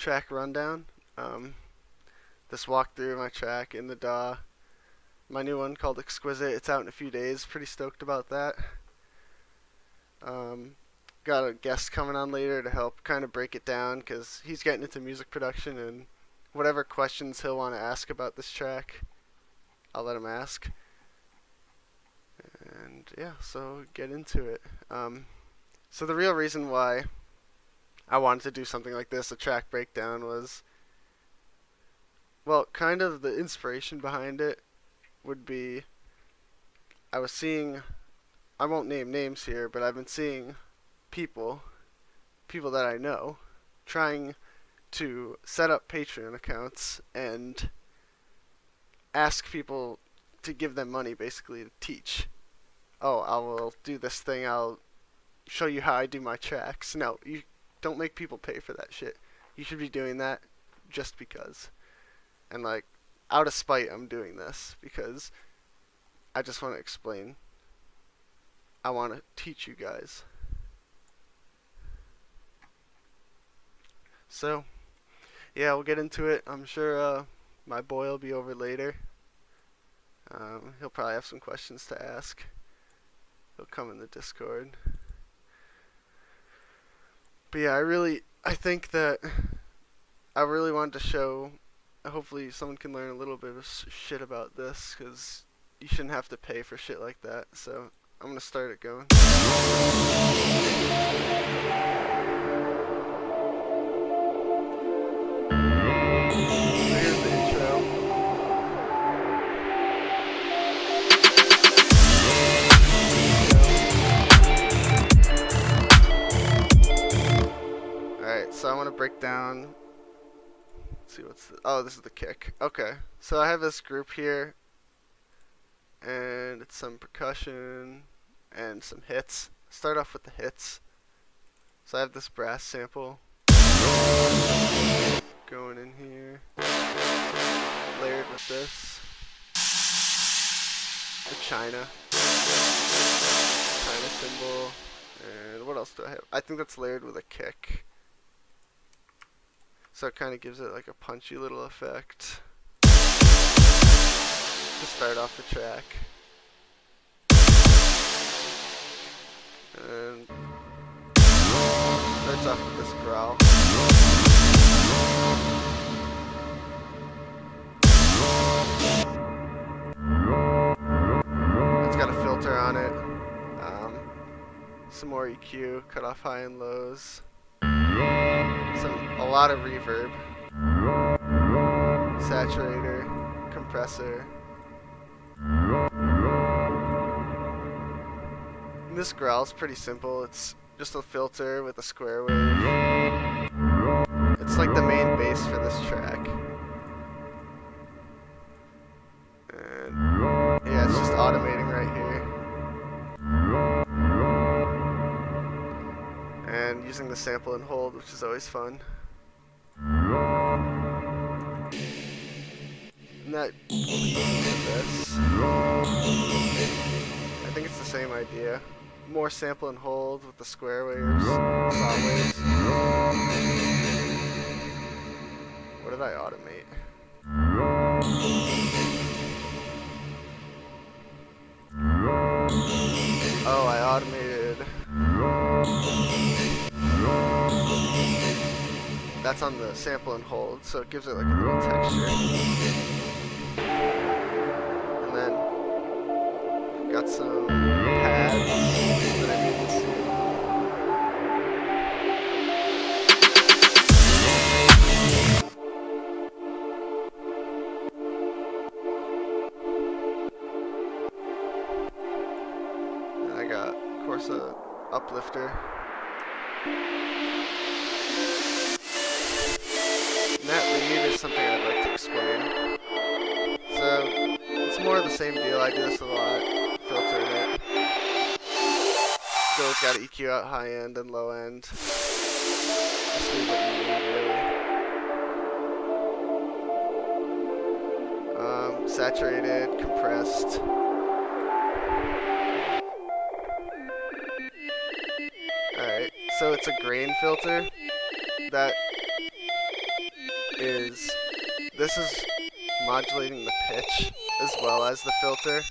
track rundown. This walkthrough of my track in the DAW. My new one called Exqusite. It's out in a few days. Pretty stoked about that. Got a guest coming on later to help kind of break it down because he's getting into music production, and whatever questions he'll want to ask about this track, I'll let him ask. And yeah, so get into it. So the real reason why I wanted to do something like this, a track breakdown, was, well, kind of the inspiration behind it would be, I was seeing, I won't name names here, but I've been seeing people that I know, trying to set up Patreon accounts and ask people to give them money, basically, to teach. Oh, I will do this thing, I'll show you how I do my tracks. No, you don't make people pay for that shit. You should be doing that just because. And like, out of spite, I'm doing this because I just want to explain. I want to teach you guys. So, yeah, we'll get into it. I'm sure my boy will be over later. He'll probably have some questions to ask. He'll come in the Discord. But yeah, I think that I really wanted to show, hopefully someone can learn a little bit of shit about this, because you shouldn't have to pay for shit like that. So I'm going to start it going. Here's the intro. Alright, so I want to break down. Let's see what's the, oh, this is the kick. Okay, so I have this group here, and it's some percussion and some hits. Start off with the hits. So I have this brass sample going in here, layered with this, the China cymbal, and what else do I have? I think that's layered with a kick. So it kind of gives it like a punchy little effect to start off the track. And starts off with this growl. It's got a filter on it. Some more EQ, cut off high and lows. A lot of reverb, saturator, compressor. And this growl is pretty simple. It's just a filter with a square wave. It's like the main bass for this track. And yeah, it's just automating right here. And using the sample and hold, which is always fun. And that this. I think it's the same idea. More sample and hold with the square waves, saw waves. What did I automate? Oh, I automated. That's on the sample and hold, so it gives it like a little texture. And then got some pads that I made this in. And I got, of course, a uplifter. And that lead is something I'd like to explain. So, it's more of the same deal. I do this a lot, filtering it. So it's got to EQ out high end and low end. Just leave what you need, really. Saturated, compressed. Alright, so it's a grain filter that is this is modulating the pitch as well as the filter,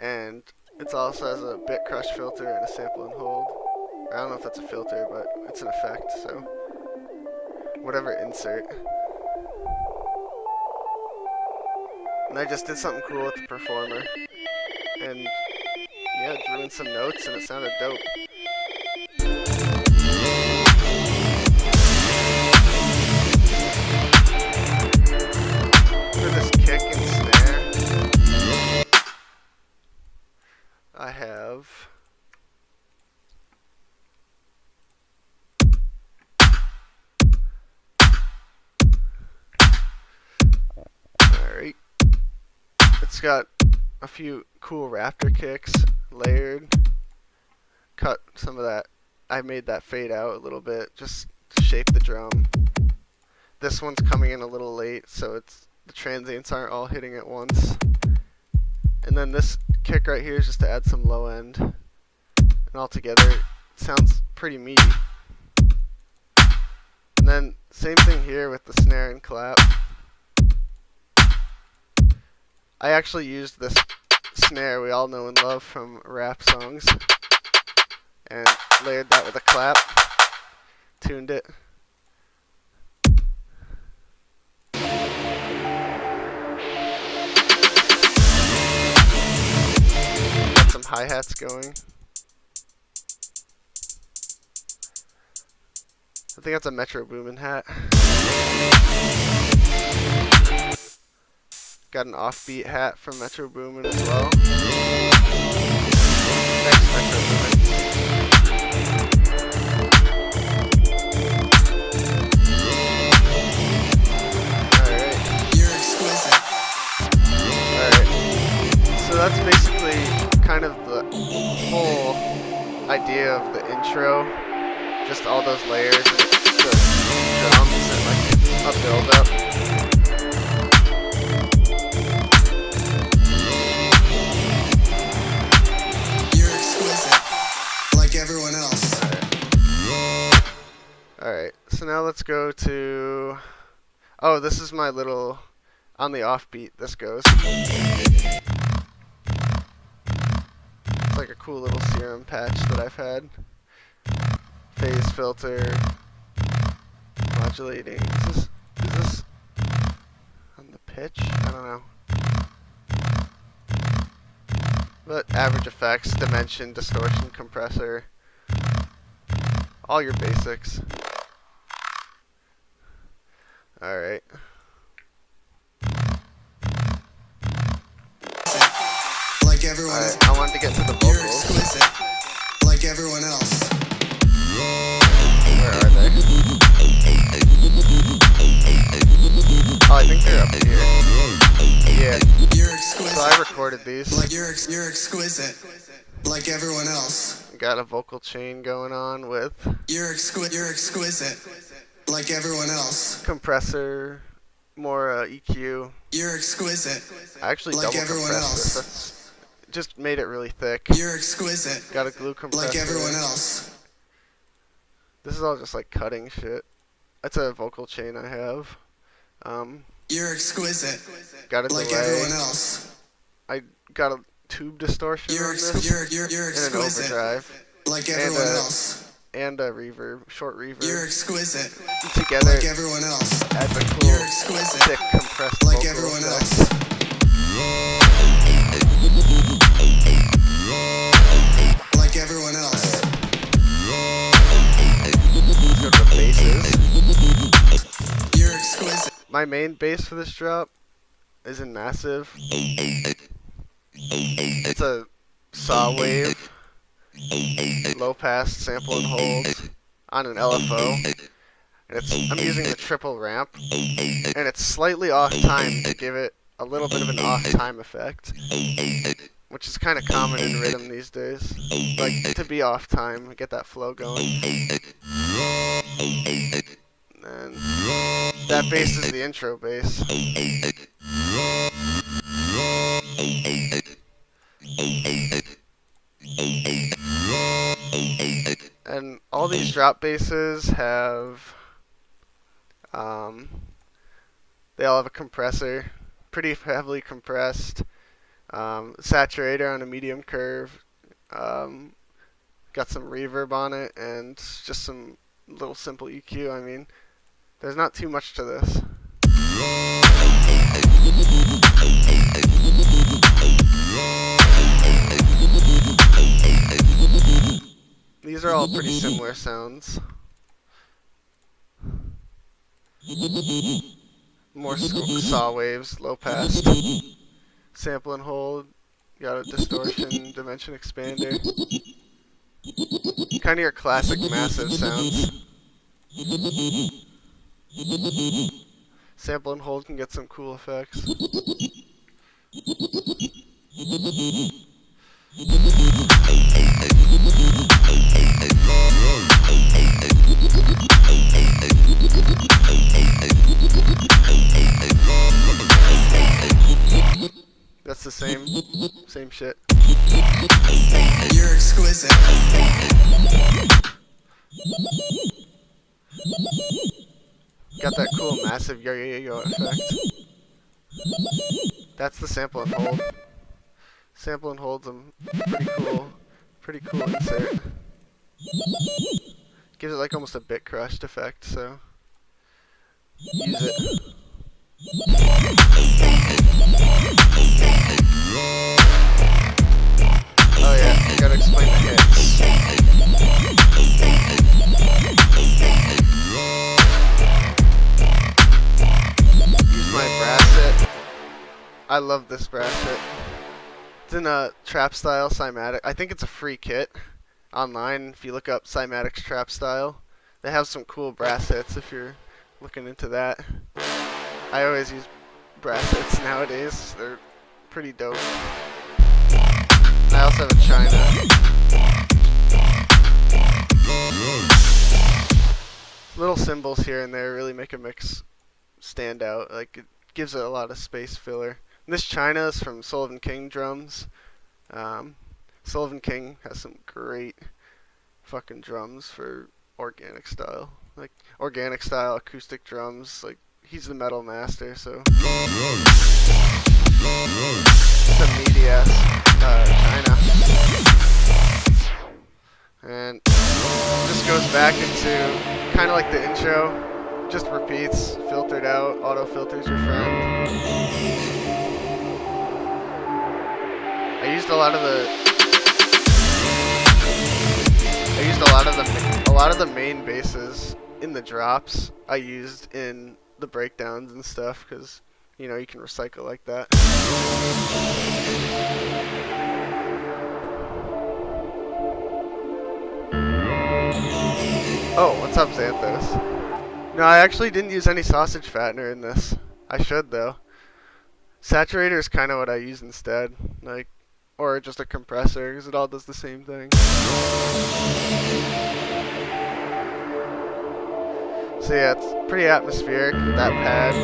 and it also has a bit crush filter and a sample and hold. I don't know if that's a filter, but it's an effect, so whatever insert. And I just did something cool with the performer, and yeah, drew in some notes, and it sounded dope. For this kick and snare, I have alright. It's got a few cool raptor kicks layered. Cut some of that. I made that fade out a little bit just to shape the drum. This one's coming in a little late, so it's the transients aren't all hitting at once. And then this kick right here is just to add some low end. And altogether, it sounds pretty meaty. And then same thing here with the snare and clap. I actually used this snare we all know and love from rap songs and layered that with a clap, tuned it. Got some hi-hats going. I think that's a Metro Boomin hat. Got an offbeat hat from Metro Boomin as well. Thanks, Metro Boomin. Alright. You're exquisite. Alright. So that's basically kind of the whole idea of the intro. Just all those layers and the drums and like a build up. Everyone else. Alright, so now let's go to... Oh, this is my little... On the offbeat, this goes. It's like a cool little serum patch that I've had. Phase filter. Modulating. Is this on the pitch? I don't know. But average effects, dimension, distortion, compressor, all your basics. Alright. Like everyone else. I wanted to get to the vocals. You're exquisite. Like everyone else. Where are they? Oh, I think they're up here. Yeah. You're exquisite. So I recorded these. Like you're exquisite. Like everyone else. Got a vocal chain going on with You're exquisite. Like everyone else. compressor, more EQ. You're exquisite. I actually Like double everyone compressed else. this. That's just made it really thick. You're exquisite. Got a glue compressor. Like everyone else. This is all just like cutting shit. That's a vocal chain I have. You're exquisite. Got a Like delay. everyone else. I got a tube distortion You're on this, you're and an exquisite. overdrive, Like everyone else. and a reverb, short reverb. You're exquisite. Together, Like everyone else. add the cool, You're exquisite. thick, compressed Like vocal everyone effects. else. Like everyone else. Let's go to the basses. You're exquisite. My main bass for this drop is in massive. It's a saw wave, low pass, sample and hold on an LFO. And I'm using the triple ramp, and it's slightly off time to give it a little bit of an off time effect, which is kind of common in rhythm these days. Like to be off time, get that flow going. And that bass is the intro bass. And all these drop basses have They all have a compressor, pretty heavily compressed. Saturator on a medium curve. Um, got some reverb on it, and just some little simple EQ. I mean, there's not too much to this. These are all pretty similar sounds. More saw waves, low pass. Sample and hold. Got a distortion, dimension expander. Kind of your classic massive sounds. Sample and hold can get some cool effects. That's the same shit. You're exquisite. Got that cool massive yo-yo-yo effect. That's the sample and hold. Sample and hold's a pretty cool insert. Gives it like almost a bit crushed effect, so use it. Oh yeah, you gotta explain the hits. Use my brasset. I love this brasset. It's in a trap style cymatic. I think it's a free kit online. If you look up cymatics trap style, they have some cool brassets if you're looking into that. I always use brassets nowadays. They're pretty dope. I also have a China. Little cymbals here and there really make a mix stand out. Like, it gives it a lot of space filler. And this China is from Sullivan King drums. Sullivan King has some great fucking drums for organic style. Like, organic style acoustic drums. Like, he's the metal master, so. It's a meaty ass China. And just goes back into kind of like the intro. Just repeats, filtered out, auto filters your friend. I used a lot of the main basses in the drops. I used in the breakdowns and stuff because, you know, you can recycle like that. Oh, what's up, Xanthos? No, I actually didn't use any sausage fattener in this. I should, though. Saturator is kind of what I use instead. Like, or just a compressor, because it all does the same thing. So yeah, it's pretty atmospheric with that pad.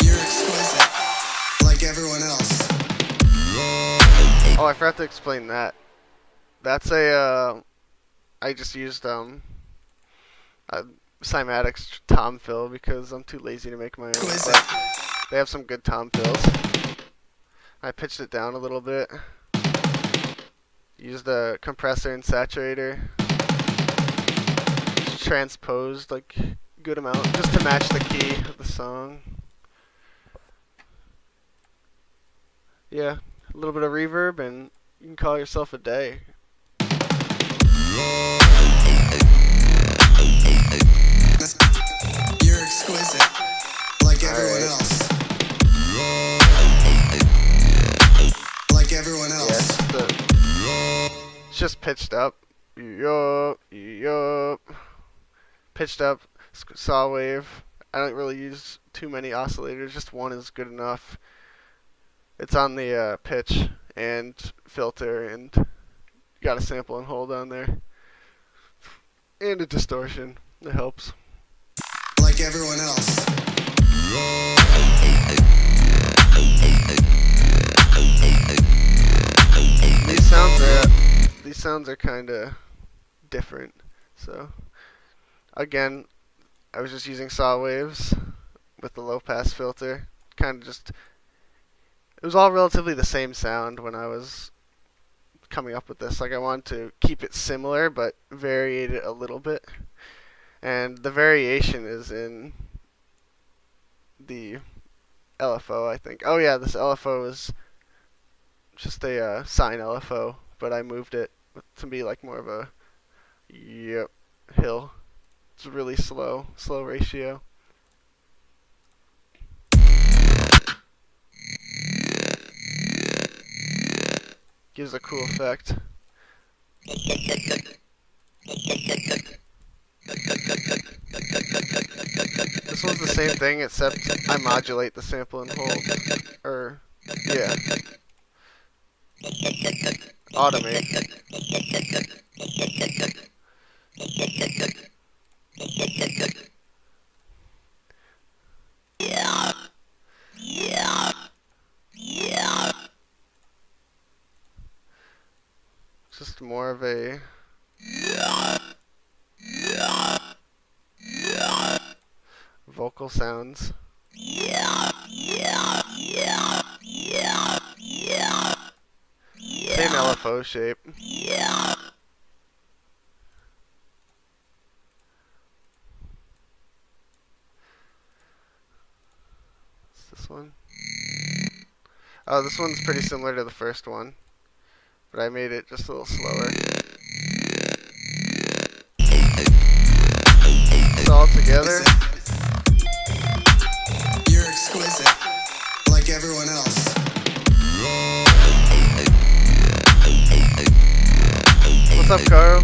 You're exquisite, like everyone else. Oh, I forgot to explain that. That's a, I just used, a Cymatics tom fill because I'm too lazy to make my own. But they have some good tom fills. I pitched it down a little bit. Used a compressor and saturator. Transposed like good amount just to match the key of the song. Yeah, a little bit of reverb and you can call yourself a day. You're exquisite, like everyone else. Like everyone else. Yeah, it's just pitched up. Yup, yup. Pitched up, saw wave. I don't really use too many oscillators, just one is good enough. It's on the pitch and filter, and you got a sample and hold on there. And a distortion, it helps. Like everyone else. sounds are kind of different. So again, I was just using saw waves with the low pass filter. Kind of just, it was all relatively the same sound when I was coming up with this. Like I wanted to keep it similar but variate it a little bit. And the variation is in the LFO, I think. Oh yeah, this LFO is just a sine LFO, but I moved it to be like more of a hill. It's really slow ratio. Gives a cool effect. This one's the same thing, except I modulate the sample and hold. Or, yeah. Automate. It's just more of a vocal sounds. Same LFO shape. What's this one? Oh, this one's pretty similar to the first one, but I made it just a little slower. So all together. You're exquisite, like everyone else. What's up, Carl?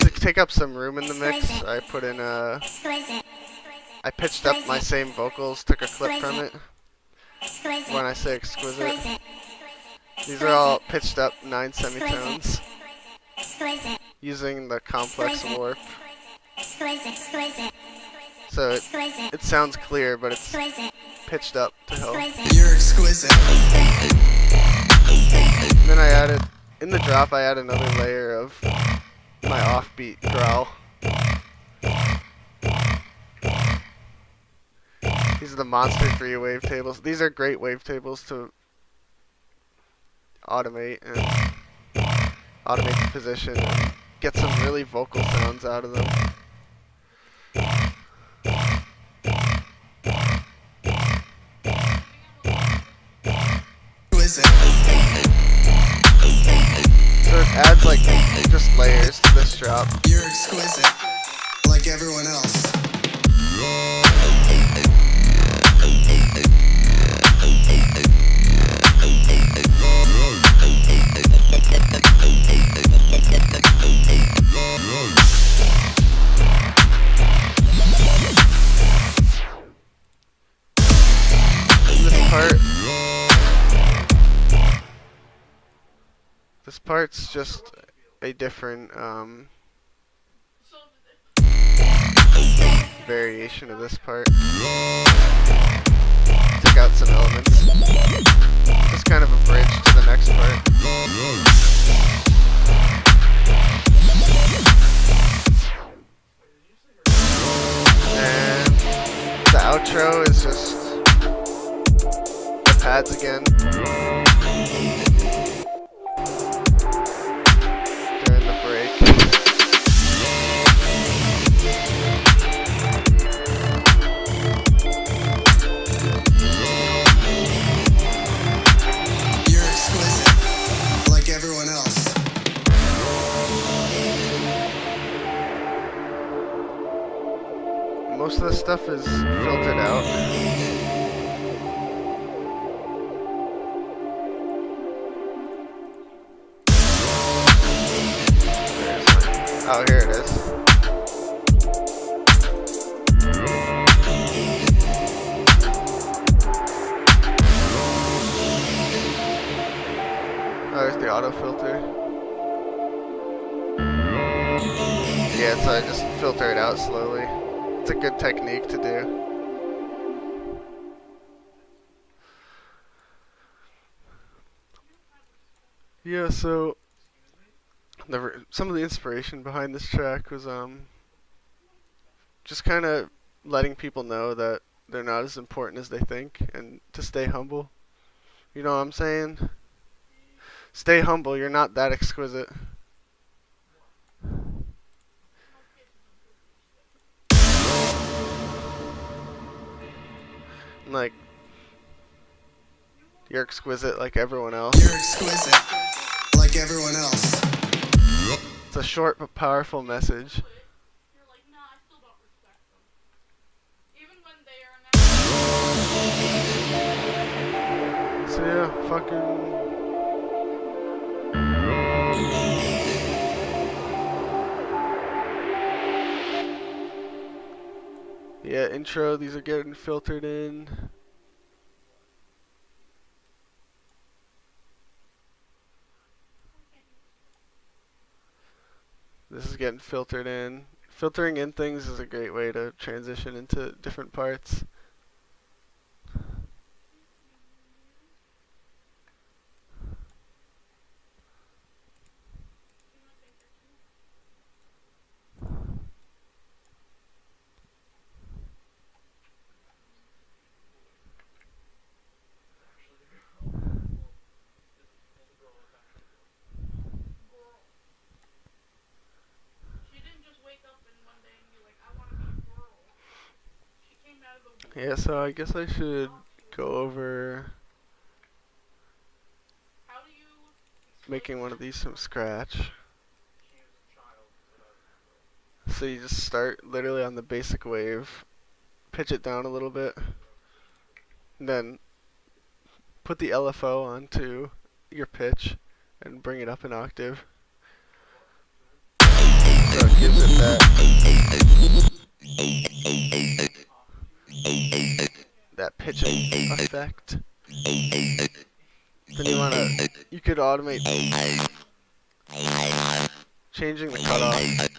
To take up some room in the mix, I put in I pitched up my same vocals, took a clip from it. When I say exquisite, these are all pitched up 9 semitones using the complex warp. So it sounds clear, but it's pitched up to hell. You're exquisite. Then I added, in the drop, I add another layer of my offbeat growl. These are the Monster 3 wavetables. These are great wavetables to automate the position and get some really vocal sounds out of them. So it adds like just layers to this drop. You're exquisite, like everyone else. This part's just a different variation of this part. Took out some elements. Just kind of a bridge to the next part. And the outro is just the pads again. During the break. You're exquisite, like everyone else. Most of the stuff is filtered out. Oh, here it is. Oh, there's the auto filter. Yeah, so I just filter it out slowly. It's a good technique to do. Yeah, so some of the inspiration behind this track was just kind of letting people know that they're not as important as they think and to stay humble. You know what I'm saying? Stay humble, you're not that exquisite. Like, you're exquisite like everyone else. You're exquisite, like everyone else. It's a short but powerful message. So yeah, fucking. Yeah, intro, these are getting filtered in. This is getting filtered in. Filtering in things is a great way to transition into different parts. Yeah, so I guess I should go over making one of these from scratch. So you just start literally on the basic wave, pitch it down a little bit, and then put the LFO onto your pitch and bring it up an octave. So it gives it that pitching effect. Then you could automate changing the cutoff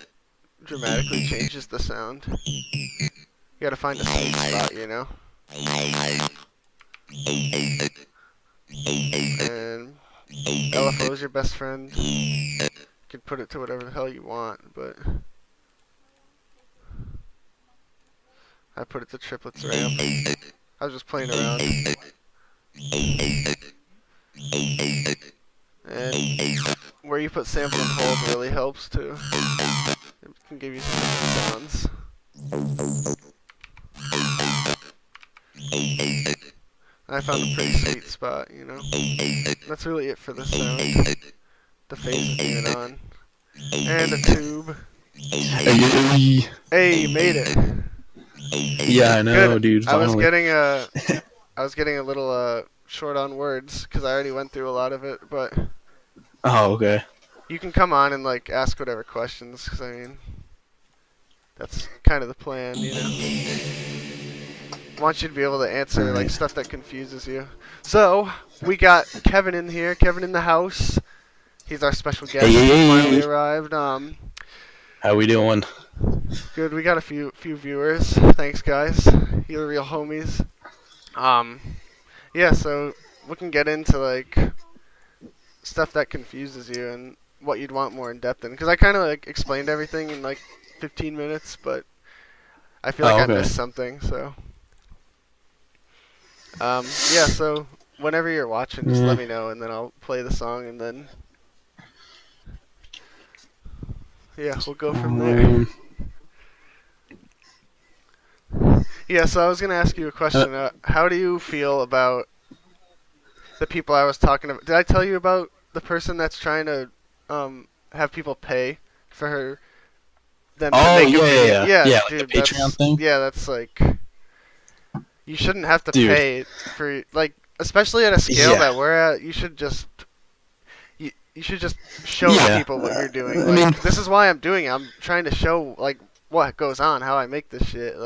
dramatically changes the sound. You gotta find a sweet spot, you know? And LFO is your best friend. You can put it to whatever the hell you want, but I put it to triplets ramp. I was just playing around. And where you put sample and hold really helps too. It can give you some different sounds. I found a pretty sweet spot, you know. That's really it for the sound. The phase is even on. And a tube. Hey, made it. Yeah, I know, Good. dude. Finally. I was getting a little short on words because I already went through a lot of it, but Oh, okay. you can come on and like ask whatever questions because I mean that's kind of the plan, you know. I want you to be able to answer like stuff that confuses you. So we got Kevin in here. Kevin in the house. He's our special guest. Hey. He finally arrived. How we doing? Good. We got a few viewers. Thanks, guys. You're real homies. Yeah. So we can get into like stuff that confuses you and what you'd want more in depth in. Because I kind of like explained everything in like 15 minutes, but I feel like I missed something. So yeah. So whenever you're watching, just let me know, and then I'll play the song, and then yeah, we'll go from there. Yeah, so I was going to ask you a question. How do you feel about the people I was talking about? Did I tell you about the person that's trying to have people pay for them to make a video? Yeah, like dude, the Patreon thing? Yeah, that's like... You shouldn't have to pay for... Like, especially at a scale that we're at, you should just... You should just show people what you're doing. Like, I mean, this is why I'm doing it. I'm trying to show, like, what goes on, how I make this shit.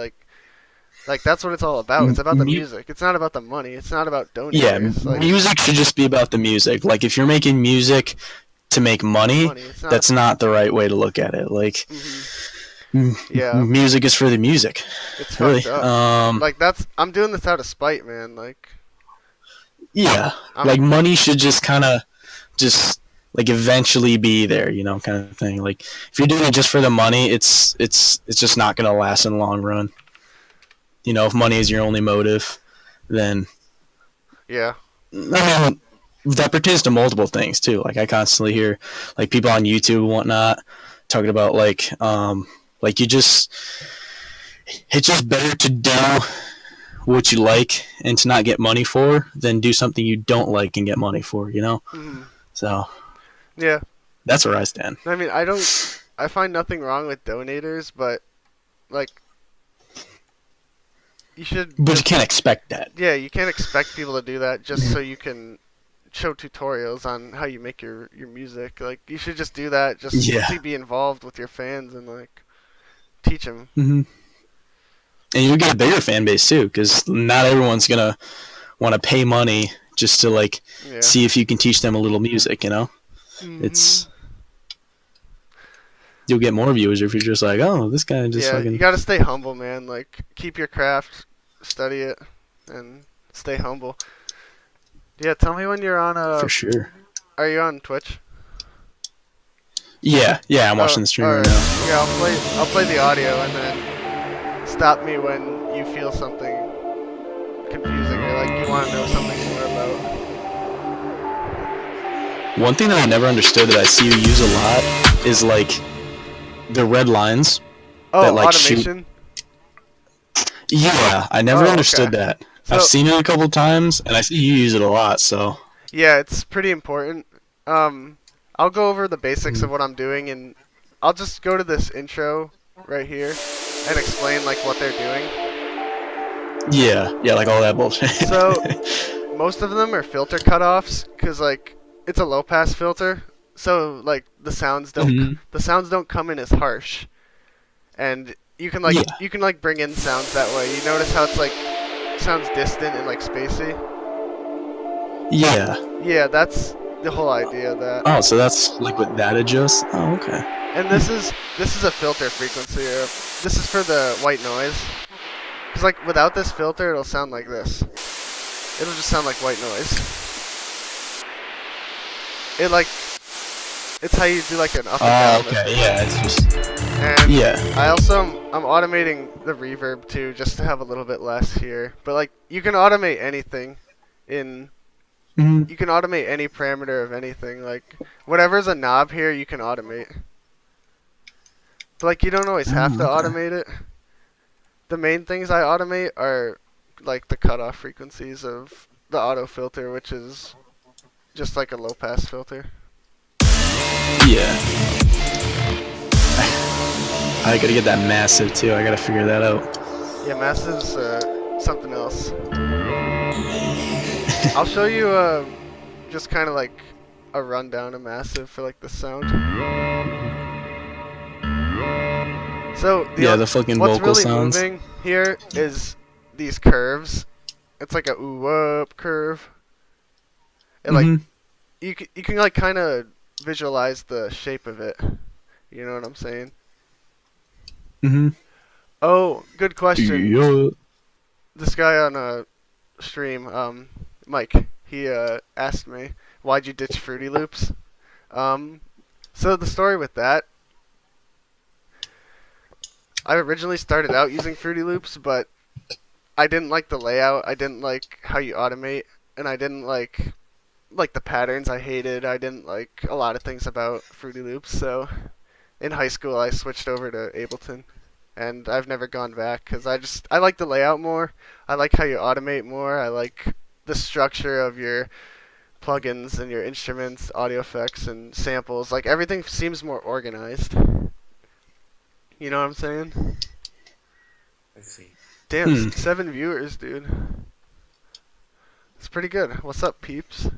Like that's what it's all about. It's about the music. It's not about the money. It's not about donators. Yeah, music should just be about the music. Like, if you're making music to make money, It's not. that's not the right way to look at it. Like, Yeah, music is for the music. it's Really. fucked up. Like I'm doing this out of spite, man. Like, Yeah. I'm Like money should just kind of just like eventually be there, kind of thing. Like if you're doing it just for the money, it's just not gonna last in the long run. If money is your only motive, then yeah. I mean, that pertains to multiple things too. Like I constantly hear like people on YouTube and whatnot talking about like it's just better to do what you like and to not get money for than do something you don't like and get money for. So Yeah. that's where I stand. I mean, I find nothing wrong with donators, but like, you should. But you can't expect that. Yeah, you can't expect people to do that just so you can show tutorials on how you make your music. Like, you should just do that just to be involved with your fans and like teach them. And you get a bigger fan base too, because not everyone's gonna want to pay money just to like see if you can teach them a little music. It's you'll get more viewers if you're just like, oh, this guy just fucking. You gotta stay humble, man. Like, keep your craft, study it, and stay humble. Yeah, tell me when you're on For sure. Are you on Twitch? Yeah, I'm watching the stream right now. Yeah, I'll play the audio and then stop me when you feel something confusing or like you want to know something more about. One thing that I never understood that I see you use a lot is like the red lines. Oh, that, like, automation? Yeah, I never understood that. So, I've seen it a couple times, and I see you use it a lot, so. Yeah, it's pretty important. I'll go over the basics of what I'm doing, and I'll just go to this intro right here and explain like what they're doing. Yeah, like all that bullshit. So, most of them are filter cutoffs, because like it's a low pass filter, so like the sounds don't come in as harsh, and you can like bring in sounds that way. You notice how it's like sounds distant and like spacey. Yeah, that's the whole idea of that. Oh, so that's like what that adjusts. Oh, okay. And this is a filter frequency. This is for the white noise. Cause like without this filter, it'll sound like this. It'll just sound like white noise. It's how you do like an up and down. Okay, yeah, it's just. And I'm automating the reverb too, just to have a little bit less here. But like, you can automate anything in. You can automate any parameter of anything. Like, whatever's a knob here, you can automate. But like, you don't always have to automate it. The main things I automate are like the cutoff frequencies of the auto filter, which is just like a low pass filter. Yeah. I gotta get that massive too. I gotta figure that out. Yeah, massive's something else. I'll show you just kind of like a rundown of massive for like the sound. So the fucking what's vocal really sounds. moving here is these curves. It's like a ooh up curve. And like you can like kind of visualize the shape of it. You know what I'm saying? Oh, good question. Yeah. This guy on a stream, Mike, he asked me, why'd you ditch Fruity Loops? So the story with that, I originally started out using Fruity Loops, but I didn't like the layout, I didn't like how you automate, and I didn't like the patterns I hated. I didn't like a lot of things about Fruity Loops, so in high school I switched over to Ableton. And I've never gone back because I like the layout more. I like how you automate more. I like the structure of your plugins and your instruments, audio effects, and samples. Like, everything seems more organized. You know what I'm saying? I see. Damn, 7 viewers, dude. It's pretty good. What's up, peeps?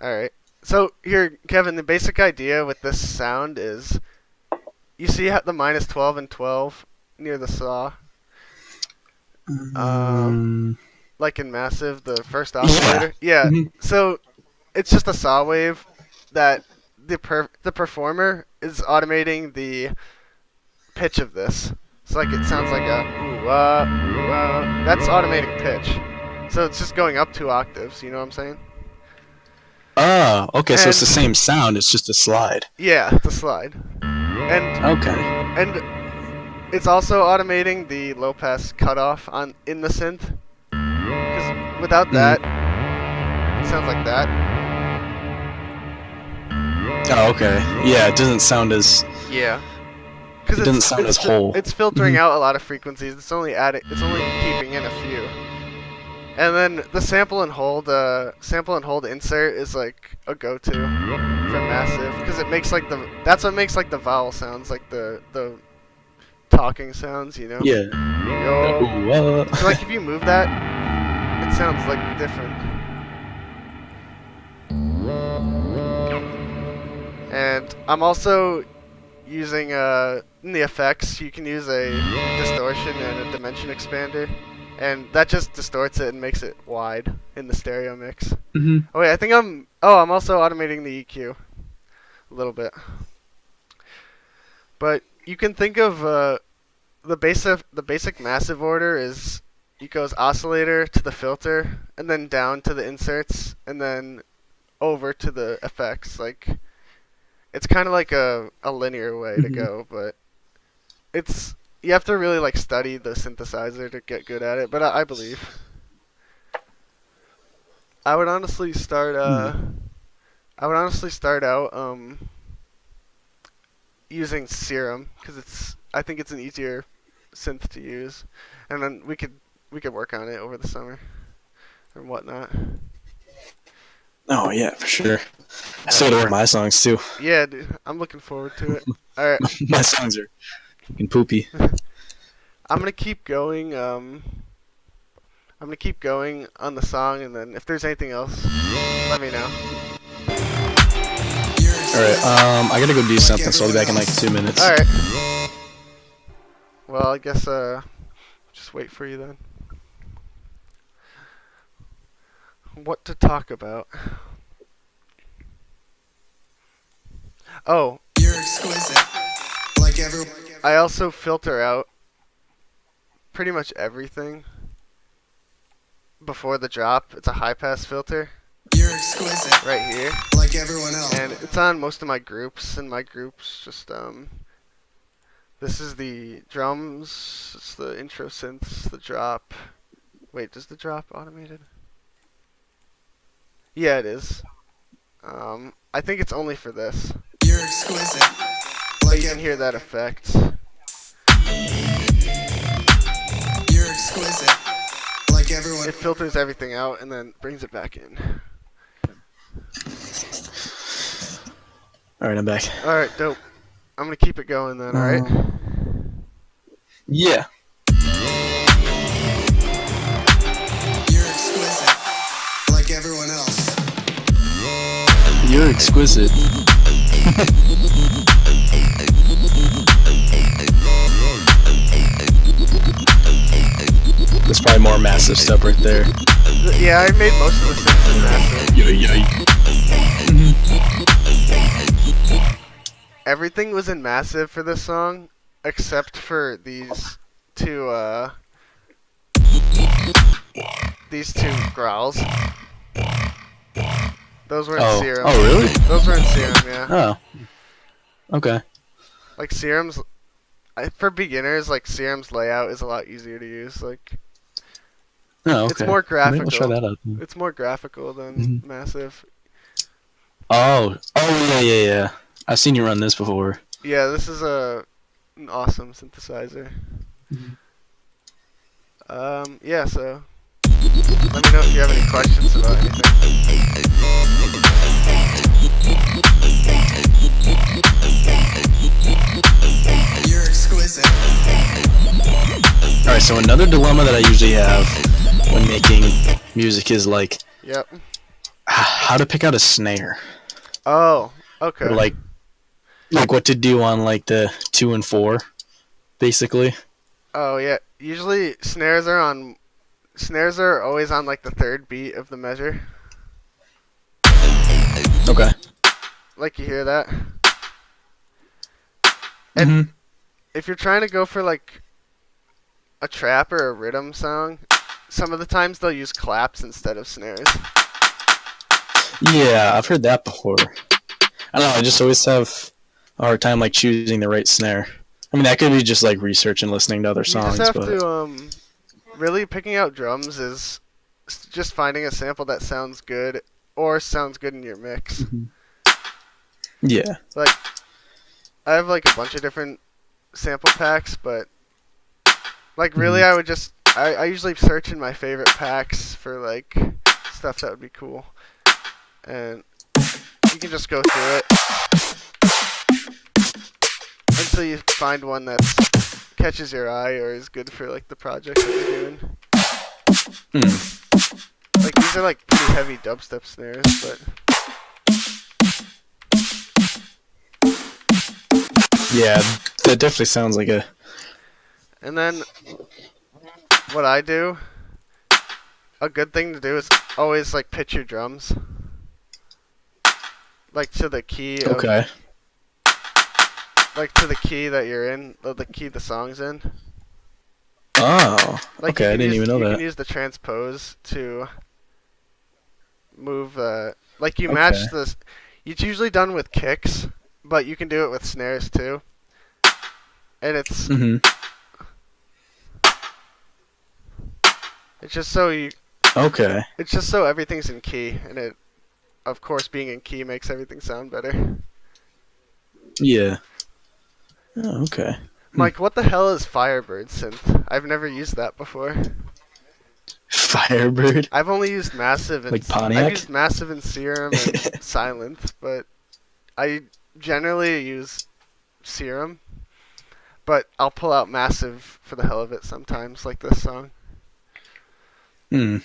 Alright. So, here, Kevin, the basic idea with this sound is, you see how the minus 12 and 12 near the saw? Like in Massive, the first oscillator? Yeah. So, it's just a saw wave that the performer is automating the pitch of this. It's like it sounds like a ooh that's automating pitch. So it's just going up 2 octaves. You know what I'm saying? Oh, okay. So it's the And same sound. It's just a slide. yeah, the slide. And Okay. and it's also automating the low pass cutoff in the synth. Because without that, it sounds like that. Oh, okay. Yeah, it doesn't sound as. Yeah. Because It doesn't sound as whole. It's filtering out a lot of frequencies. It's only keeping in a few. And then the sample and hold insert is like a go-to for massive because it makes like that's what makes like the vowel sounds, like the talking sounds, you know. Yeah. Yo. Ooh, So like if you move that, it sounds like different. And I'm also using in the effects, you can use a distortion and a dimension expander, and that just distorts it and makes it wide in the stereo mix. Oh wait, I'm also automating the EQ a little bit. But you can think of the basic massive order is it goes oscillator to the filter and then down to the inserts and then over to the effects. Like it's kind of like a linear way to go, but you have to really like study the synthesizer to get good at it. But I believe I would honestly start out using Serum because I think it's an easier synth to use, and then we could work on it over the summer and whatnot. Oh yeah, for sure. I still gotta work my songs too. Yeah, dude, I'm looking forward to it. All right, My songs are fucking poopy. I'm gonna keep going. I'm gonna keep going on the song, and then if there's anything else, let me know. Alright, I gotta go do something, so I'll be back in like 2 minutes. All right. Well, I guess just wait for you then. What to talk about? Oh, You're exquisite. Like everyone. I also filter out pretty much everything before the drop. It's a high pass filter You're exquisite. right here, Like everyone else. and it's on most of my groups. And my groups just this is the drums, it's the intro synths, the drop. Wait, does the drop automated? Yeah, it is. I think it's only for this. You're exquisite. But Like you can hear that effect. You're exquisite. Like everyone. It filters everything out and then brings it back in. Alright, I'm back. Alright, dope. I'm gonna keep it going then, alright? Yeah. You're exquisite. Like everyone else. You're exquisite. There's probably more massive stuff right there. Yeah, I made most of the synths in massive. Everything was in massive for this song, except for these two growls. Those were in Serum. Oh, really? Those were in Serum, yeah. Oh. Okay. Like Serum's, for beginners, like Serum's layout is a lot easier to use. Like Oh, okay. it's more graphical. Maybe we'll try that out. It's more graphical than massive. Oh, yeah. I've seen you run this before. Yeah, this is an awesome synthesizer. Yeah, so let me know if you have any questions about anything. You're exquisite. Alright, so another dilemma that I usually have when making music is like Yep. how to pick out a snare. Oh, okay. Or like what to do on like the 2 and 4, basically. Oh yeah. Usually snares are always on like the third beat of the measure. Okay. Like you hear that? And hmm if you're trying to go for like a trap or a rhythm song, some of the times they'll use claps instead of snares. Yeah, I've heard that before. I don't know. I just always have a hard time like choosing the right snare. I mean, that could be just like research and listening to other You just songs, have but to really picking out drums is just finding a sample that sounds good or sounds good in your mix. yeah. Like I have like a bunch of different sample packs, but like really I would just I usually search in my favorite packs for like stuff that would be cool. And you can just go through it until you find one that catches your eye or is good for like the project that you're doing. Like these are like pretty heavy dubstep snares, but Yeah, that definitely sounds like a. and then what I do, a good thing to do is always like pitch your drums like to the key of Okay. like to the key that you're in, the key the song's in. Oh. Like Okay, I didn't even know you that. can use the transpose to move like you match Okay. this. It's usually done with kicks, but you can do it with snares too. And it's hmm it's just so you Okay. it's just so everything's in key, and it of course being in key makes everything sound better. Yeah. Oh, okay. Mike, what the hell is Firebird synth? I've never used that before. Firebird. I've only used Massive and Like Pontiac? I've used Massive and Serum and Silent, but I generally use Serum. But I'll pull out Massive for the hell of it sometimes, like this song. Hmm.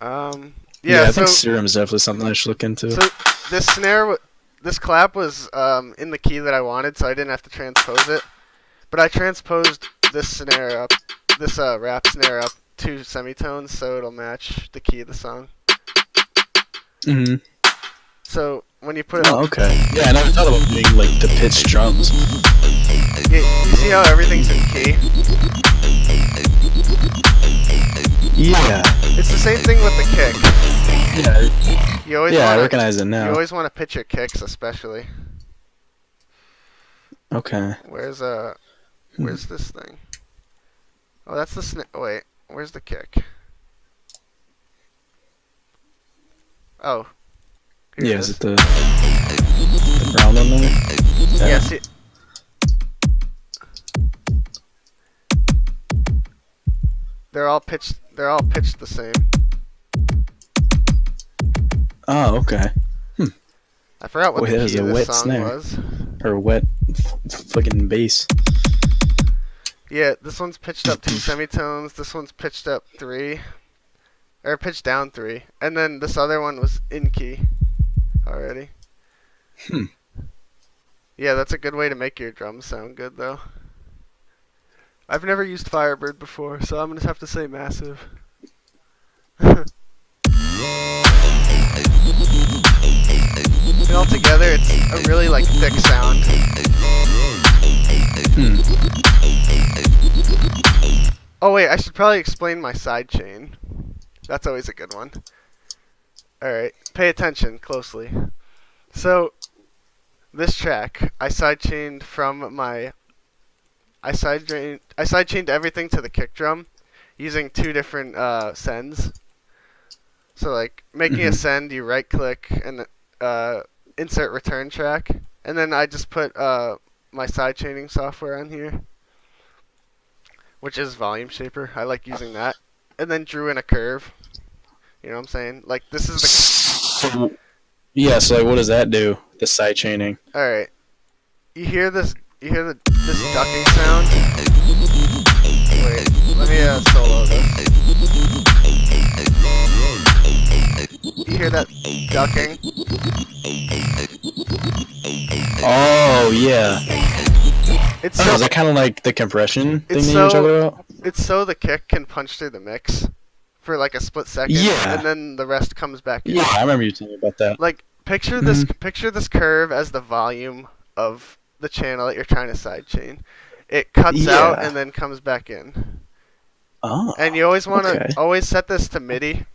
Yeah, I so think Serum is definitely something I should look into. so this this clap was in the key that I wanted, so I didn't have to transpose it. But I transposed this snare up, this rap snare up 2 semitones, so it'll match the key of the song. hmm So when you put it, Oh, okay. Yeah, I never thought about doing like the pitch drums. you see how everything's in key? Yeah. It's the same thing with the kick. Yeah. You always Yeah, I wanna, recognize it you now. always want to pitch your kicks, especially. Okay. Where's this thing? Oh, that's the snare. Wait, where's the kick? Oh, here Yeah, it is is. it the brown one there? Yeah, see, they're all pitched the same. Oh, okay. I forgot what Wait, the that key is of a this wet song snare. was. Or wet fucking bass. Yeah, this one's pitched up 2 semitones. This one's pitched up 3, or pitched down 3, and then this other one was in key already. Yeah, that's a good way to make your drums sound good, though. I've never used Firebird before, so I'm gonna have to say Massive. And altogether, it's a really like thick sound. Oh wait, I should probably explain my sidechain. That's always a good one. Alright, pay attention closely. So, this track, I sidechained from my... I sidechained everything to the kick drum using 2 different sends. So like, making a send, you right click and insert return track. And then I just put my sidechaining software on here, which is Volume Shaper. I like using that. And then drew in a curve. You know what I'm saying? Like, this is the... So, yeah, so like, what does that do? The side chaining. Alright. You hear this... You hear this ducking sound? Wait, let me solo this. You hear that ducking? Oh, yeah. It's Oh, so, is that kind of like the compression thing It's that you were so- talking about? it's so the kick can punch through the mix for like a split second, Yeah. and then the rest comes back in. Yeah, I remember you telling me about that. Like, picture this Mhm. picture this curve as the volume of the channel that you're trying to sidechain. It cuts out Yeah. and then comes back in. Oh. And you always want to Okay. always set this to MIDI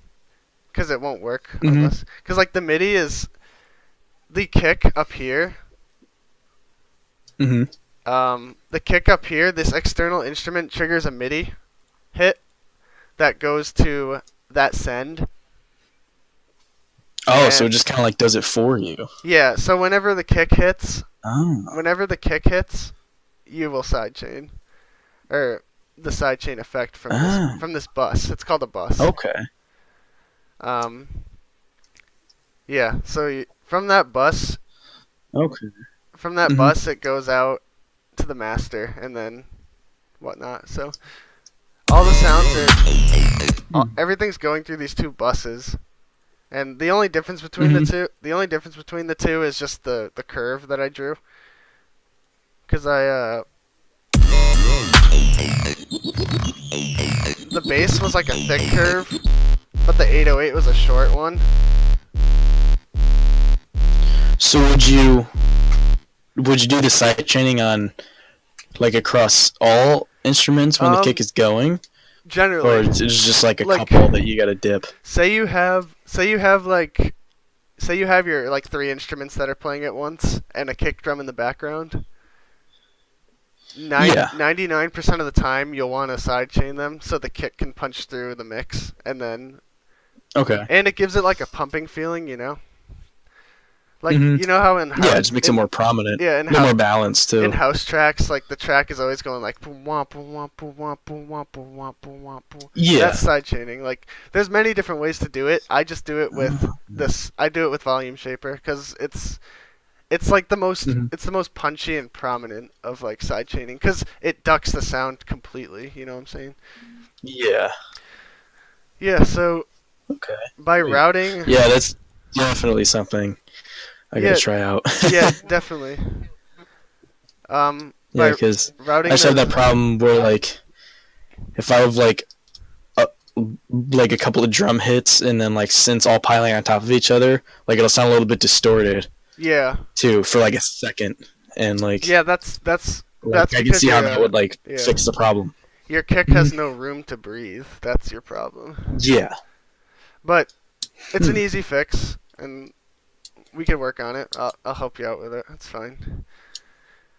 because it won't work Mhm. unless because like the MIDI is the kick up here. Mhm. The kick up here, this external instrument triggers a MIDI hit that goes to that send. Oh, so it And just kind of like does it for you. yeah, so whenever the kick hits, Oh. you will sidechain, or the sidechain effect Ah. from this bus. It's called a bus. Okay. Um, yeah. So from that bus, Okay. Mhm. it goes out to the master and then whatnot. So all the sounds everything's going through these two buses. And the only difference between the two is just the curve that I drew. Cause the bass was like a thick curve, but the 808 was a short one. So would you do the side chaining on like across all instruments when the kick is going, or Generally, it's just like a like, couple that you gotta dip? say you have your like three instruments that are playing at once and a kick drum in the background. Yeah. 99% of the time you'll want to sidechain them so the kick can punch through the mix and Okay. it gives it like a pumping feeling, you know? Like Mhm. you know how Yeah, it just makes it more prominent. yeah, A bit more balanced too. in house tracks, like the track is always going like boom wah boom wah boom wah boom wah boom wah boom wah boom. Yeah. That's sidechaining. Like there's many different ways to do it. I just do it with this. I do it with Volume Shaper because it's like the most Mhm. it's the most punchy and prominent of like sidechaining because it ducks the sound completely. You know what I'm saying? Yeah. Yeah. So Okay. by Sweet. routing. Yeah, that's definitely something I gotta Yeah. try out. Yeah, definitely. Yeah, By because routing I just have the that problem where like if I have a, like a couple of drum hits and then like synths all piling on top of each other, like it'll sound a little bit distorted yeah. too for like a second, and like Yeah, that's like I can because see how that would like yeah. fix the problem. Your kick has no room to breathe. That's your problem. Yeah. But it's an easy fix, and we can work on it. I'll help you out with it. It's fine.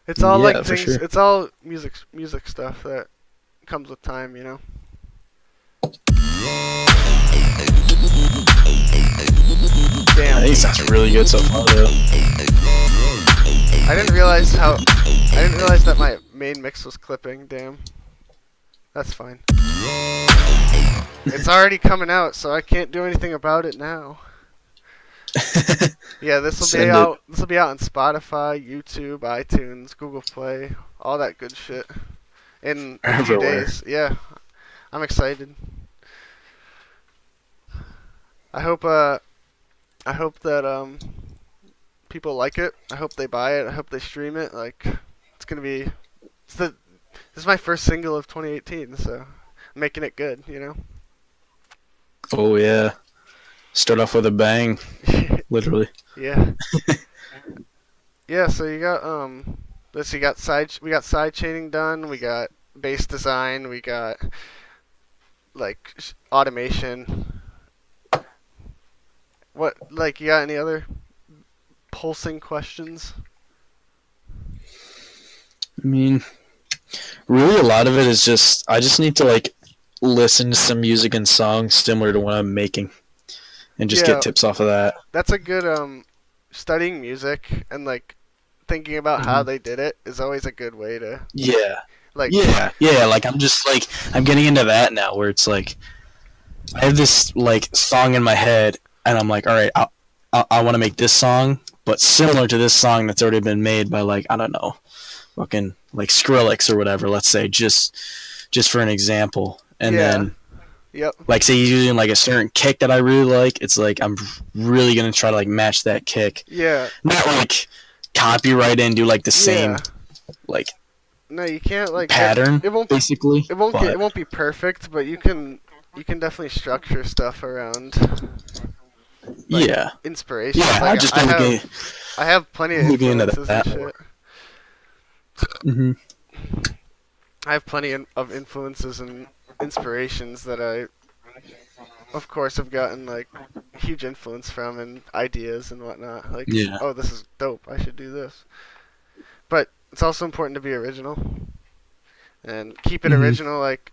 It's all Yeah, like for things. sure. It's all music stuff that comes with time, you know. I Damn. think it sounds really good so far though. I didn't realize that my main mix was clipping. Damn. That's fine. It's already coming out, so I can't do anything about it now. Yeah, this will be Send out. This will be out on Spotify, YouTube, iTunes, Google Play, all that good shit in a few Everywhere. days. Yeah, I'm excited. I hope that people like it. I hope they buy it. I hope they stream it. Like it's gonna be. This is my first single of 2018, so I'm making it good. You know. Oh yeah. Start off with a bang, literally. Yeah. Yeah. So you got we got side chaining done. We got bass design. We got like automation. What like you got any other pulsing questions? I mean, really a lot of it is just I just need to like listen to some music and songs similar to what I'm making and just Yeah. get tips off of that. That's a good studying music and like thinking about how they did it is always a good way to Yeah. like Yeah, like I'm just like I'm getting into that now where it's like I have this like song in my head and I'm like, all right, I want to make this song but similar to this song that's already been made by like I don't know, fucking like Skrillex or whatever, let's say just for an example. And Yeah. then Yep. like say he's using like a certain kick that I really like, it's like I'm really gonna try to like match that kick. Yeah. Not like copyright and do like the same Yeah. like No, you can't like pattern It won't basically. it won't but, it won't be perfect, but you can definitely structure stuff around. like Yeah. inspirations. Yeah, Like I've just been I have plenty of looking into influences and that. shit. Hmm. I have plenty of influences and inspirations that I, of course, have gotten like huge influence from and ideas and whatnot. Like, Yeah. oh, this is dope. I should do this. But it's also important to be original and keep it Hmm. original. Like,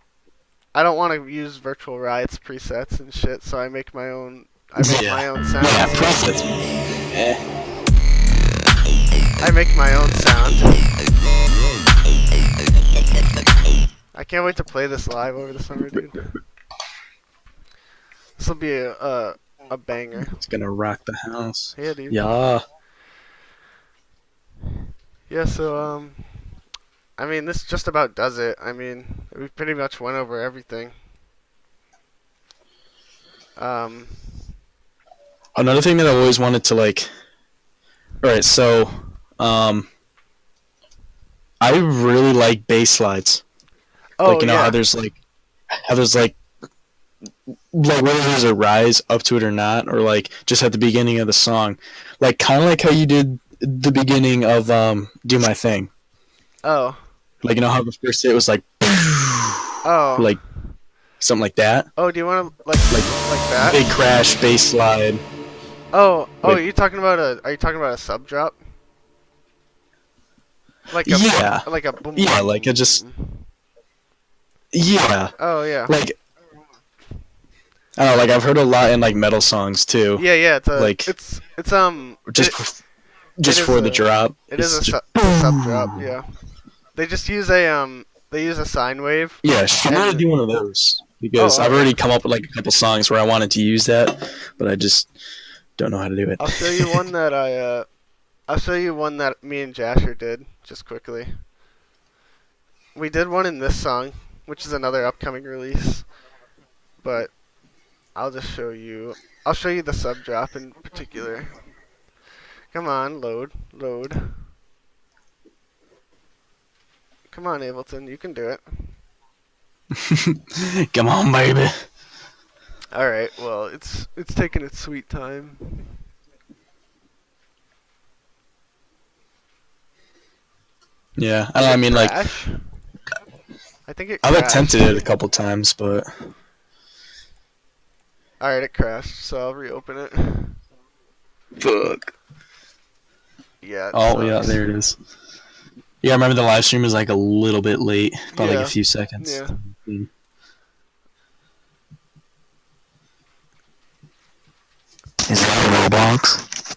I don't want to use Virtual Riot's presets and shit, so I make my own. I make Yeah. my own Yeah, sounds. presets. Eh. I make my own sound. I can't wait to play this live over the summer, dude. This will be a banger. It's gonna rock the house. Yeah, dude. Yeah. Yeah, so I mean, this just about does it. I mean, we pretty much went over everything. Um, Another thing that I always wanted to like. All right, so I really like bass slides. oh Like how yeah. there's like whether there's a rise up to it or not, or like just at the beginning of the song, like kind of like how you did the beginning of "Do My Thing." Oh. Like how the first hit was like, Oh. like something like that, Oh, do you want to like like that? big crash bass slide. Oh. Oh, Like, you talking about a? Are you talking about a sub drop? Like a yeah, like a boom. yeah, Boom, like it just boom. yeah, Oh yeah. like I don't know, like I've heard a lot in like metal songs too, Yeah, yeah. like It's just it just is for the a drop. it is It's just, a sub drop. Yeah. They just use they use a sine wave. yeah, should And- really do one of those because I've okay. already come up with like a couple songs where I wanted to use that, but I just don't know how to do it. I'll show you one that I'll show you one that me and Jasher did just quickly. We did one in this song, which is another upcoming release, but I'll just show you. I'll show you the sub drop in particular. Come on, load. Come on, Ableton, you can do it. Come on, baby. All right. Well, it's taking its sweet time. Yeah, Did I it mean, like crash? I think it I've crashed. attempted it a couple times, but All right, it crashed, so I'll reopen it. fuck. Yeah. It Oh yeah, sucks. there it is. Yeah, I remember the live stream was like a little bit late, probably like Yeah. a few seconds. Yeah. Is that a Roblox?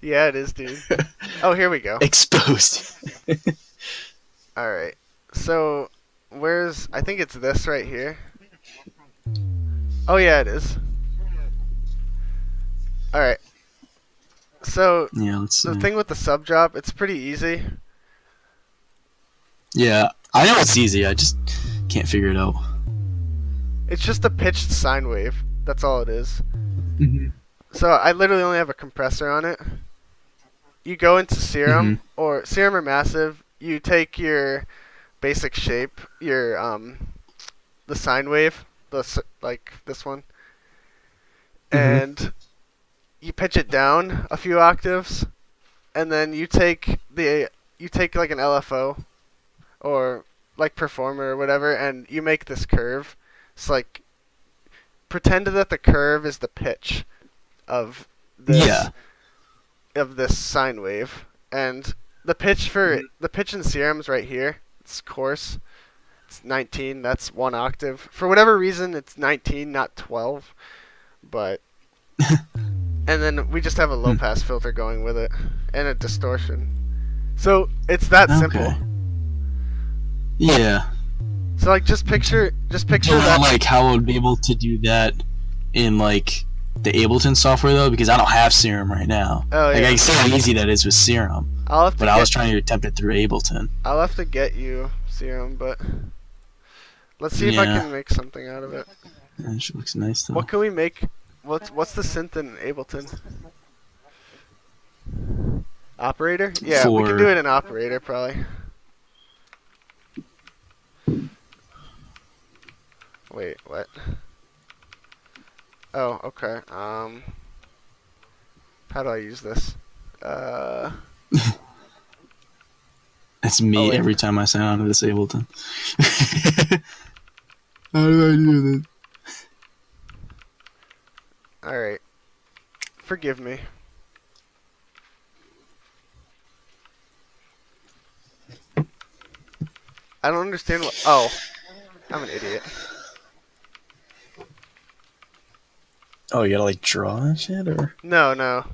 Yeah, it is, dude. Oh, here we go. Exposed. All right. So, where's? I think it's this right here. Oh yeah, it is. All right. So Yeah, let's see. the thing with the sub drop, it's pretty easy. Yeah, I know it's easy. I just can't figure it out. It's just a pitched sine wave. That's all it is. Mm-hmm. So I literally only have a compressor on it. You go into Serum or Serum or Massive. You take your basic shape, your the sine wave, like this one, and you pitch it down a few octaves, and then you take like an LFO or like Performer or whatever, and you make this curve. It's like pretend that the curve is the pitch of this Yeah. of this sine wave, and the pitch in Serum's right here. It's coarse. It's 19. That's one octave. For whatever reason, it's 19, not 12. But and then we just have a low pass filter going with it and a distortion. So it's that simple. Yeah. So like just picture Don't that. know like how I would be able to do that in like the Ableton software though, because I don't have Serum right now. Oh Like yeah. I can see how easy that is with Serum, I'll have to but I was trying to attempt it through Ableton. I'll have to get you Serum, but let's see if I Yeah. can make something out of it. That shit looks nice though. What can we make? What's the synth in Ableton? Operator? Yeah, we can do it in Operator probably. Wait, what? Oh, okay. How do I use this? It's Oh me wait. every time I sign on to this Ableton. How do I do this? All right. Forgive me. I don't understand what. Oh, I'm an idiot. Oh, you gotta like draw and shit, or? No, no.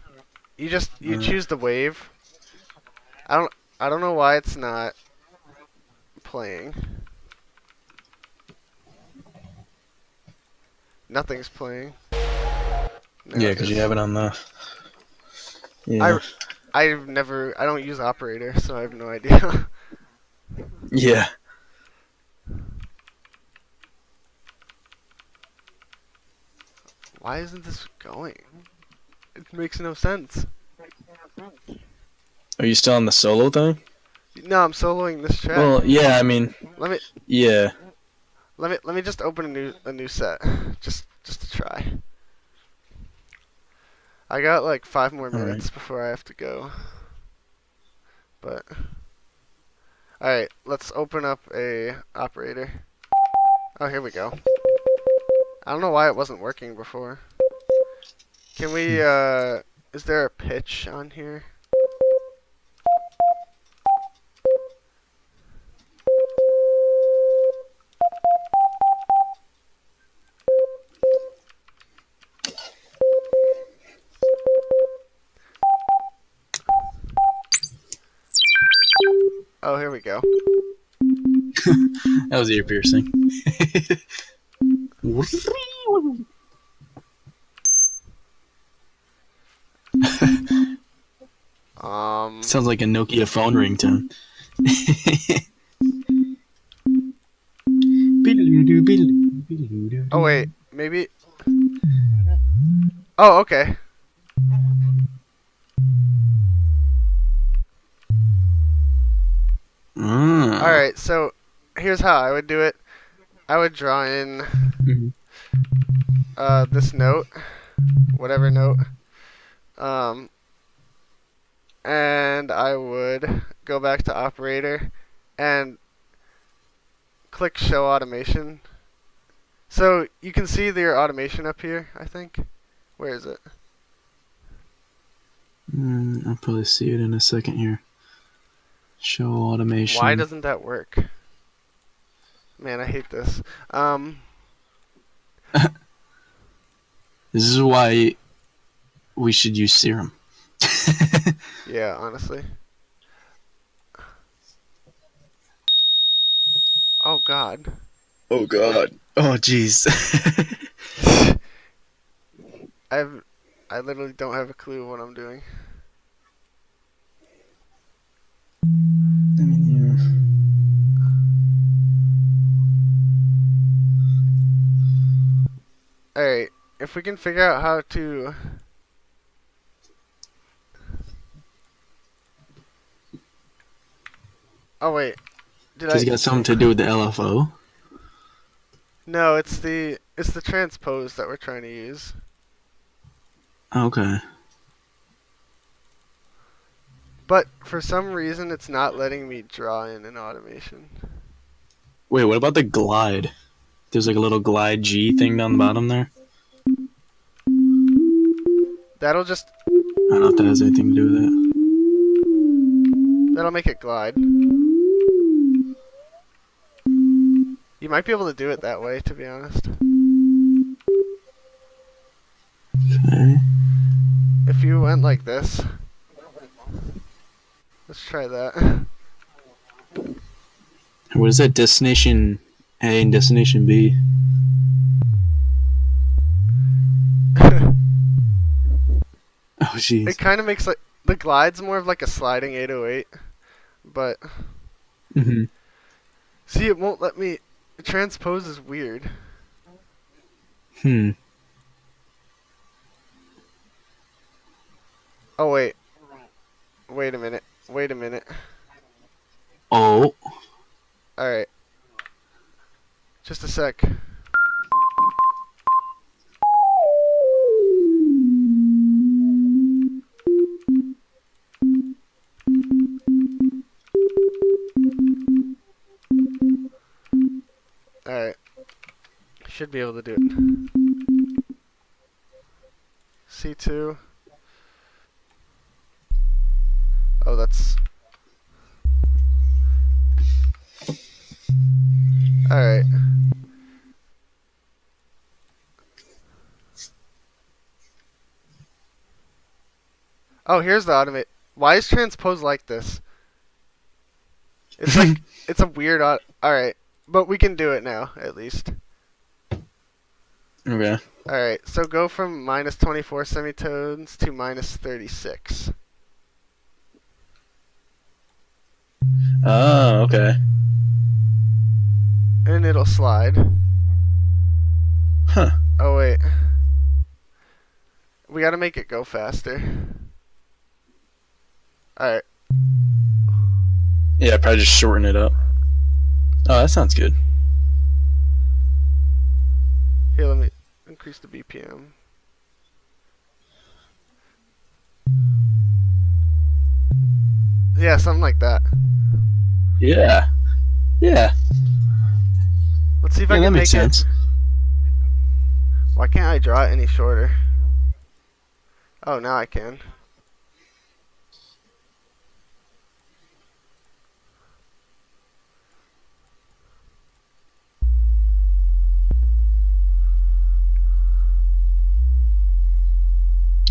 You choose the wave. I don't I don't know why it's not playing. Nothing's playing. Now Yeah, it because you is. have it on the. I Yeah. I don't use operator, so I have no idea. Yeah. Why isn't this going? It makes no sense. Are you still on the solo thing? No, I'm soloing this track. Well, yeah. I mean, Let me yeah. let me just open a new set, just to try. I got like 5 more All right. minutes before I have to go. But all right, let's open up a operator. Oh, here we go. I don't know why it wasn't working before. Can we is there a pitch on here? Oh, here we go. That was ear piercing. Sounds like a Nokia phone ringtone. Oh wait, maybe. Oh, okay. All Ah. right, so here's how I would do it. I would draw in Mhm. this note, whatever note, um, and I would go back to operator and click show automation. So you can see your automation up here, I think. Where is it? I'll probably see it in a second here. Show Why automation. doesn't that work? Man, I hate this. This is why we should use Serum. Yeah, honestly. Oh God. Oh God. Oh jeez. I've I literally don't have a clue what I'm doing. Alright, if we can figure out how to... Oh wait, did Because I... it got something to do with the LFO. No, it's the transpose that we're trying to use. Okay. But for some reason it's not letting me draw in an automation. Wait, what about the glide? There's like a little glide G thing down the bottom there. That'll just... I don't know if that has anything to do with it. That'll make it glide. You might be able to do it that way, to be honest. Okay. If you went like this. Let's try that. What is that? Destination A and Destination B. Oh jeez. It kind of makes like... The glide's more of like a sliding 808. But... Mm-hmm. See, it won't let me... Transpose is weird. Hmm. Oh, wait. Wait a minute. Wait a minute. Oh. Alright. Just a sec. should be able to do it. C2. Oh, that's... Alright. Oh, here's the automate. Why is transpose like this? It's like, it's a weird... Alright. But we can do it now, at least. Okay. Alright, so go from minus 24 semitones to minus 36. Oh, okay. And it'll slide. Huh. Oh, wait. We gotta make it go faster. Alright. Yeah, probably just shorten it up. Oh, that sounds good. Here, let me increase the BPM. Yeah, something like that. Yeah. Yeah. Let's see if Yeah, I can that make makes sense. it. Why can't I draw it any shorter? Oh, now I can.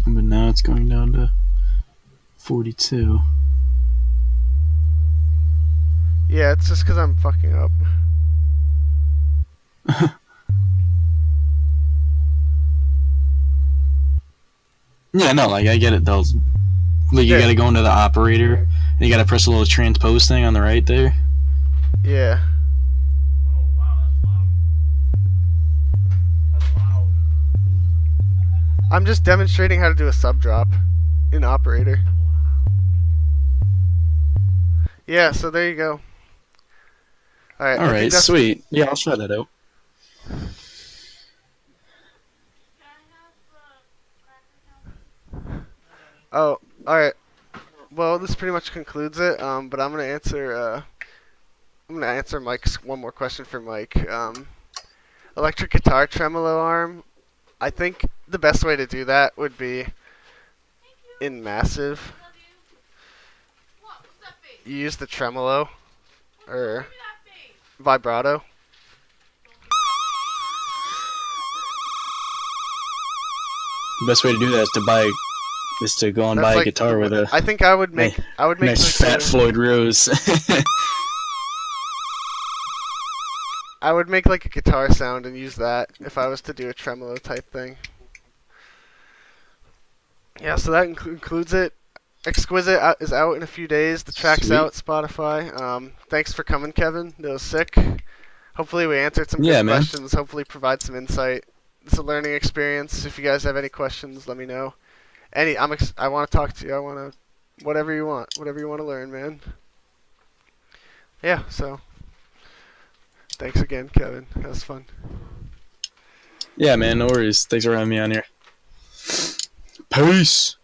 But now it's going down to 42. Yeah, it's just because I'm fucking up. Yeah, no, like I get it though. Like you Yeah. gotta go into the operator and you gotta press a little transpose thing on the right there. Yeah. I'm just demonstrating how to do a sub drop in operator. Yeah, so there you go. Alright, I think Alright, that's sweet. Yeah, I'll try that out. Oh, alright. Well, this pretty much concludes it. But I'm gonna answer Mike's one more question for Mike. Electric guitar tremolo arm. I think the best way to do that would be in massive. You use the tremolo or vibrato. Best way to do that is to go and That's buy a like guitar with a I think I would make nice like fat Floyd Rose. I would make like a guitar sound and use that if I was to do a tremolo type thing. Yeah, so that includes it. Exquisite is out in a few days. The track's Sweet. out Spotify. Thanks for coming, Kevin. That was sick. Hopefully we answered some Yeah, good man. questions. Hopefully provide some insight. It's a learning experience. If you guys have any questions, let me know. I want to talk to you. I want to whatever you want to learn, man. Yeah. So thanks again, Kevin. That was fun. Yeah, man, no worries. Thanks for having me on here. Peace.